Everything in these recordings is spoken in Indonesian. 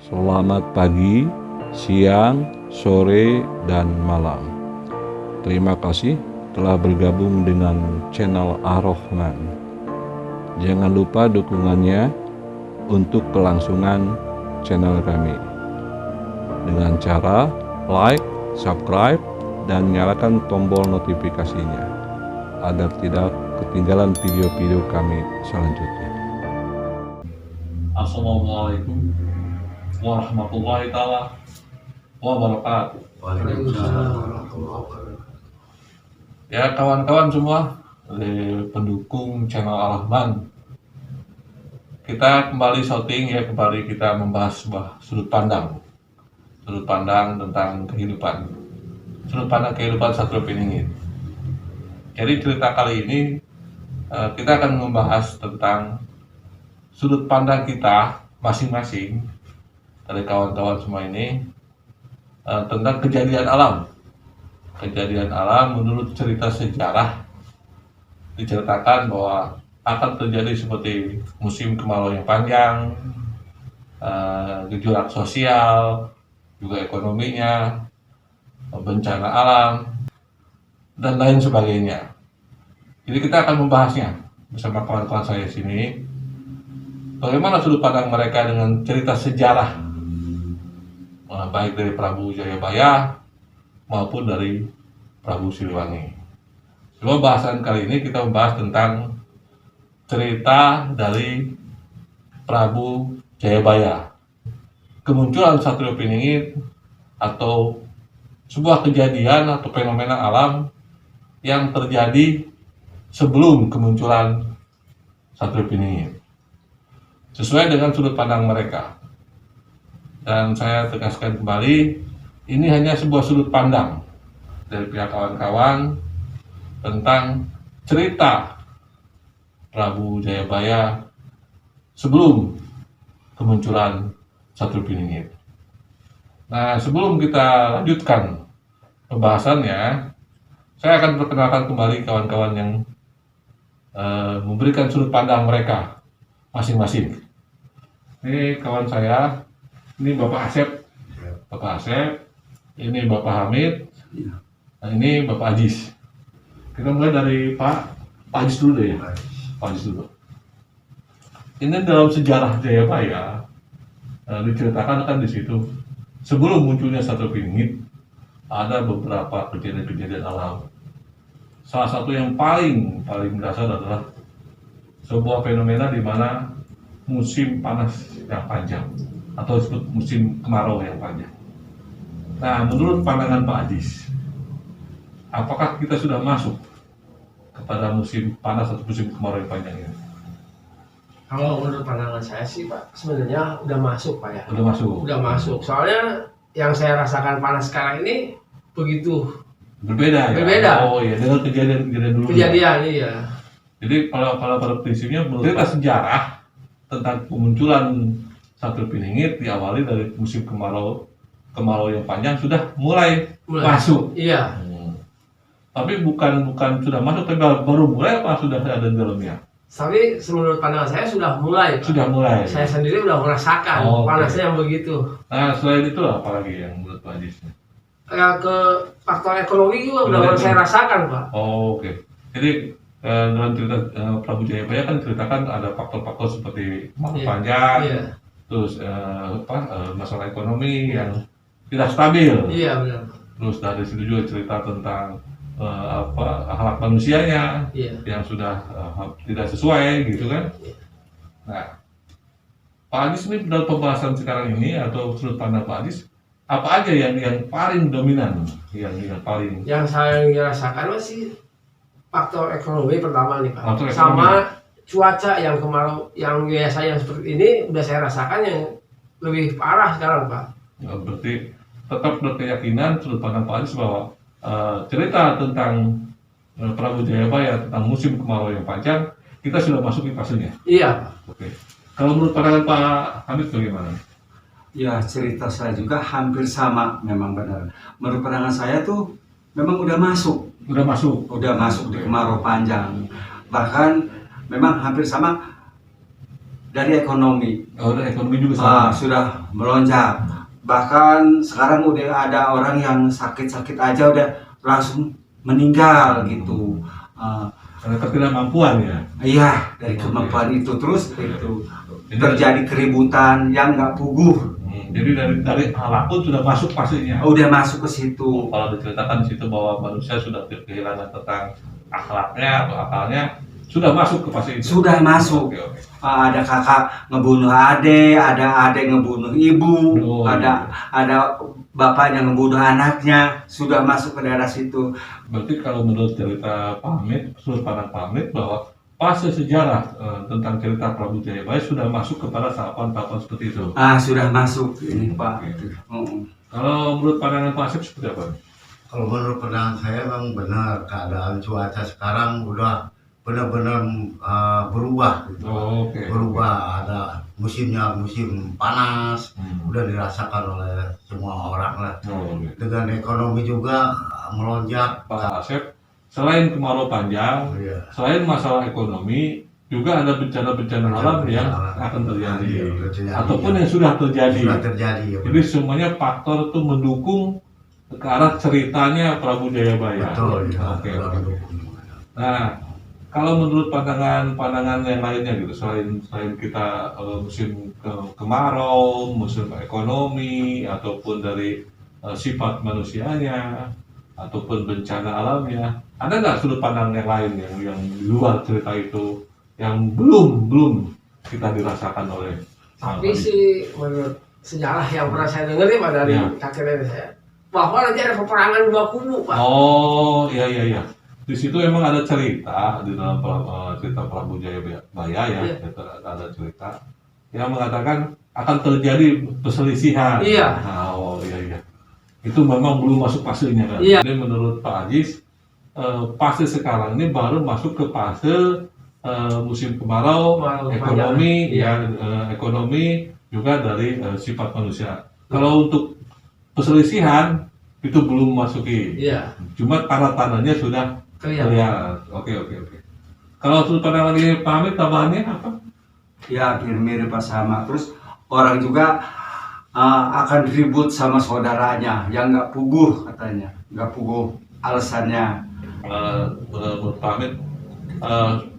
Selamat pagi, siang, sore, dan malam. Terima kasih telah bergabung dengan channel Ar-Rahman. Jangan lupa dukungannya untuk kelangsungan channel kami dengan cara like, subscribe, dan nyalakan tombol notifikasinya agar tidak ketinggalan video-video kami selanjutnya. Assalamualaikum warahmatullahi taala wabarakatuh. Ya kawan-kawan semua, pendukung channel Ar-Rahman, kita kembali shooting ya, kembali kita membahas sebuah sudut pandang tentang kehidupan, sudut pandang kehidupan Satrio Piningit. Jadi cerita kali ini kita akan membahas tentang sudut pandang kita masing-masing dari kawan-kawan semua ini tentang kejadian alam menurut cerita sejarah. Diceritakan bahwa akan terjadi seperti musim kemarau yang panjang, gejolak sosial, juga ekonominya, bencana alam, dan lain sebagainya. Jadi kita akan membahasnya bersama kawan-kawan saya sini, bagaimana sudut pandang mereka dengan cerita sejarah, baik dari Prabu Jayabaya maupun dari Prabu Siliwangi. Cuma bahasan kali ini kita membahas tentang cerita dari Prabu Jayabaya, kemunculan Satrio Piningit, atau sebuah kejadian atau fenomena alam yang terjadi sebelum kemunculan Satrio Piningit, sesuai dengan sudut pandang mereka. Dan saya tegaskan kembali, ini hanya sebuah sudut pandang dari pihak kawan-kawan tentang cerita Prabu Jayabaya sebelum kemunculan Satrio Piningit. Nah, sebelum kita lanjutkan pembahasannya, saya akan perkenalkan kembali kawan-kawan yang memberikan sudut pandang mereka masing-masing. Ini kawan saya, ini Bapak Asep, ini Bapak Hamid, nah ini Bapak Ajis. Kita mulai dari Pak Ajis dulu deh ya. Pak Ajis dulu. Ini dalam sejarah Jayabaya diceritakan kan di situ, sebelum munculnya Satrio Piningit ada beberapa kejadian-kejadian alam. Salah satu yang paling mendasar adalah sebuah fenomena di mana musim panas yang panjang atau disebut musim kemarau yang panjang. Nah, menurut pandangan Pak Ajis, apakah kita sudah masuk kepada musim panas atau musim kemarau yang panjang ini? Kalau menurut pandangan saya sih Pak, sebenarnya udah masuk Pak ya. Udah masuk. Soalnya yang saya rasakan panas sekarang ini begitu berbeda. Oh iya, dengan kejadian dulu. Iya. Jadi kalau pada prinsipnya menurut cerita sejarah tentang kemunculan Satrio Piningit diawali dari musim kemarau yang panjang sudah mulai. Masuk. Iya. Tapi bukan sudah masuk, tapi baru mulai apa sudah ada di dalamnya? Tapi menurut pandangan saya sudah mulai Pak. Sudah mulai. Saya sendiri udah merasakan panasnya yang begitu. Nah, selain itu apa lagi yang menurut Pak Ajis? Ke faktor ekonomi juga udah saya rasakan Pak. Oke. Jadi dalam cerita Prabu Jayabaya kan ceritakan ada faktor-faktor seperti kemarau panjang, terus masalah ekonomi yang tidak stabil. Iya benar. Terus dari situ juga cerita tentang akhlak manusianya yang sudah tidak sesuai gitu kan. Nah, Pak Ajis ini dalam pembahasan sekarang ini atau sudut pandang Pak Ajis, apa aja yang paling dominan, yang paling yang saya rasakan masih faktor ekonomi pertama nih Pak, faktor sama cuaca yang kemarau yang biasa yang seperti ini udah saya rasakan yang lebih parah sekarang Pak. Ya, berarti tetap berkeyakinan sudut pandang Pak Ajis bahwa cerita tentang Prabu Jayabaya tentang musim kemarau yang panjang kita sudah masuk di fasenya. Iya. Oke. Kalau menurut pandangan Pak Hamid bagaimana? Ya, cerita saya juga hampir sama, memang benar. Menurut pandangan saya tuh memang udah masuk di kemarau panjang. Bahkan memang hampir sama dari ekonomi. Oh, dari ekonomi juga sama. Sudah melonjak. Bahkan sekarang udah ada orang yang sakit-sakit aja udah langsung meninggal gitu. Karena ketidakmampuan ya. Iya, dari kemampuan itu terus itu terjadi keributan yang nggak puguh. Jadi dari akhlak pun sudah masuk fasenya. Udah masuk ke situ. Kalau diceritakan di situ bahwa manusia sudah kehilangan tentang akhlaknya atau akalnya, sudah masuk ke fase itu. Sudah masuk. Oke. Ada kakak ngebunuh adik, ada adik ngebunuh ibu, ada bapaknya ngebunuh anaknya, sudah masuk ke daerah situ. Berarti kalau menurut cerita Pak Hamid, sudut pandang Pak Hamid bahwa fase sejarah tentang cerita Prabu Jayabaya sudah masuk kepada tahapan-tahapan seperti itu. Sudah masuk ini Pak. Kalau menurut pandangan Pak Asep seperti apa? Kalau menurut pandangan saya memang benar, keadaan cuaca sekarang udah benar-benar berubah gitu. Berubah, ada musimnya musim panas, udah dirasakan oleh semua orang lah. Dengan ekonomi juga melonjak. Pak Asep, selain kemarau panjang, selain masalah ekonomi, juga ada bencana-bencana alam yang akan terjadi, ataupun yang sudah terjadi. Jadi semuanya faktor itu mendukung ke arah ceritanya Prabu Jayabaya. Betul, ya. Oke. Nah, kalau menurut pandangan yang lainnya gitu, selain kita musim kemarau, musim ekonomi, ataupun dari sifat manusianya, ataupun bencana alamnya, ada nggak sudut pandang yang lain yang di luar cerita itu yang belum kita dirasakan oleh? Tapi sih menurut sejarah yang pernah saya dengar ya Pak dari kakek nenek saya, bahwa nanti ada peperangan dua kubu Pak. Oh iya. Di situ emang ada cerita di dalam cerita Prabu Jayabaya ya, ada cerita yang mengatakan akan terjadi perselisihan. Iya. Oh iya. Itu memang belum masuk fasenya kan. Iya. Jadi menurut Pak Ajis, fase sekarang ini baru masuk ke fase musim kemarau, ekonomi ekonomi juga dari sifat manusia. Kalau untuk perselisihan itu belum masuki. Iya. Cuma tanda-tandanya sudah kelihatan. Oke. Kalau sudut pandang lagi Pak Hamid, tambahannya apa? Ya mirip sama. Terus orang juga akan ribut sama saudaranya yang nggak puguh katanya, nggak puguh alasannya. Menurut Pak Hamid,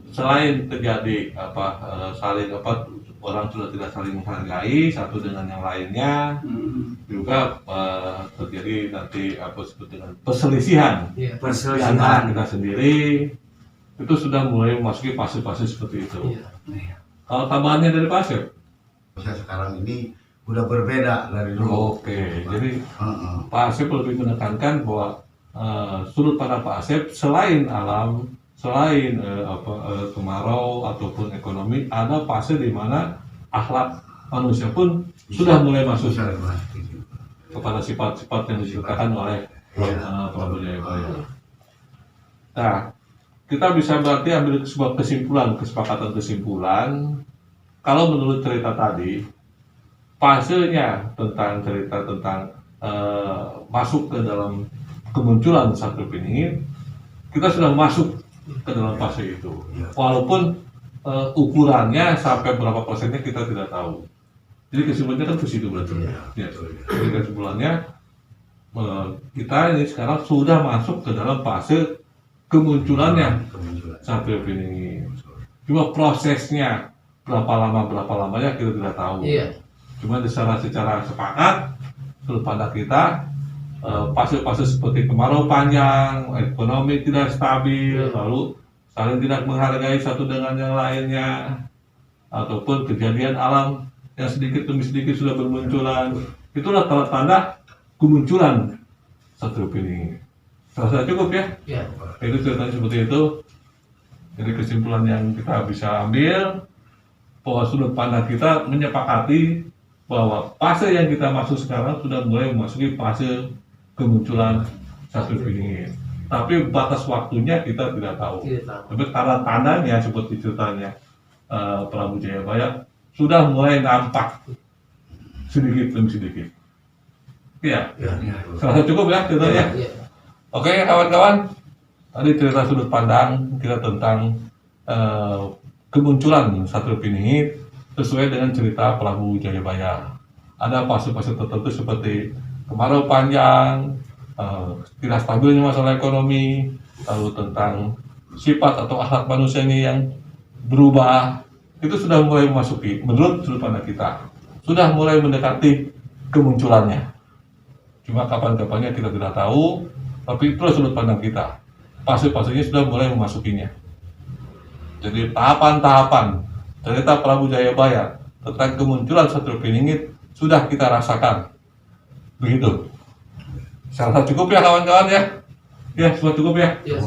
selain terjadi orang sudah tidak saling menghargai satu dengan yang lainnya, juga terjadi nanti disebut dengan perselisihan. Perselisihan kita sendiri itu sudah mulai memasuki fase-fase seperti itu. Kalau tambahannya dari Pak Asep? Sekarang ini udah berbeda dari dulu. Oke, jadi Pak Asep lebih menekankan bahwa sudut pandang Pak Asep selain alam, selain kemarau ataupun ekonomi, ada fase di mana akhlak manusia pun sudah mulai masuk kepada sifat-sifat yang diceritakan oleh Prabu Jayabaya. Nah, kita bisa berarti ambil sebuah kesepakatan kesimpulan. Kalau menurut cerita tadi, fasenya tentang cerita tentang masuk ke dalam kemunculan Satrio Piningit, kita sudah masuk ke dalam fase itu. Walaupun ukurannya sampai berapa persennya kita tidak tahu. Jadi kesimpulannya kan ke situ berarti. Jadi kesimpulannya kita ini sekarang sudah masuk ke dalam fase kemunculannya Satrio Piningit. Cuma prosesnya berapa lamanya kita tidak tahu. Cuma secara sepakat sudut pandang kita, fase-fase seperti kemarau panjang, ekonomi tidak stabil, lalu saling tidak menghargai satu dengan yang lainnya, ataupun kejadian alam yang sedikit demi sedikit sudah bermunculan, itulah tanda-tanda kemunculan Satrio Piningit. Rasa cukup ya? Itu ceritanya seperti itu. Jadi kesimpulan yang kita bisa ambil bahwa sudut pandang kita menyepakati bahwa fase yang kita masuk sekarang sudah mulai memasuki fase kemunculan Satrio Piningit. Tapi batas waktunya kita tidak tahu. Tapi tanda-tandanya seperti ceritanya Prabu Jayabaya sudah mulai nampak sedikit demi sedikit. Iya. Rasa cukup ya ceritanya. Oke kawan-kawan, tadi cerita sudut pandang kita tentang kemunculan Satrio Piningit sesuai dengan cerita Prabu Jayabaya. Ada fase-fase tertentu seperti kemarau panjang, tidak stabilnya masalah ekonomi, lalu tentang sifat atau akhlak manusia ini yang berubah. Itu sudah mulai memasuki, menurut sudut pandang kita, sudah mulai mendekati kemunculannya. Cuma kapan-kapannya kita tidak tahu, tapi itulah sudut pandang kita. Fase-fasenya sudah mulai memasukinya. Jadi tahapan-tahapan cerita Prabu Jayabaya tentang kemunculan Satrio Piningit sudah kita rasakan. Begitu. Saya rasa cukup ya kawan-kawan ya. Ya, sudah cukup ya. Ya,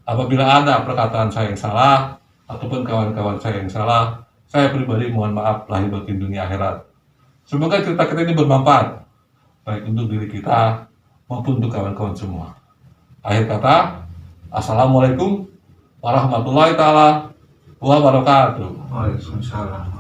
Apabila ada perkataan saya yang salah ataupun kawan-kawan saya yang salah, saya pribadi mohon maaf lahir batin dunia akhirat. Semoga cerita kita ini bermanfaat baik untuk diri kita maupun untuk kawan-kawan semua. Akhir kata, assalamualaikum warahmatullahi taala wabarakatuh. Waalaikumsalam.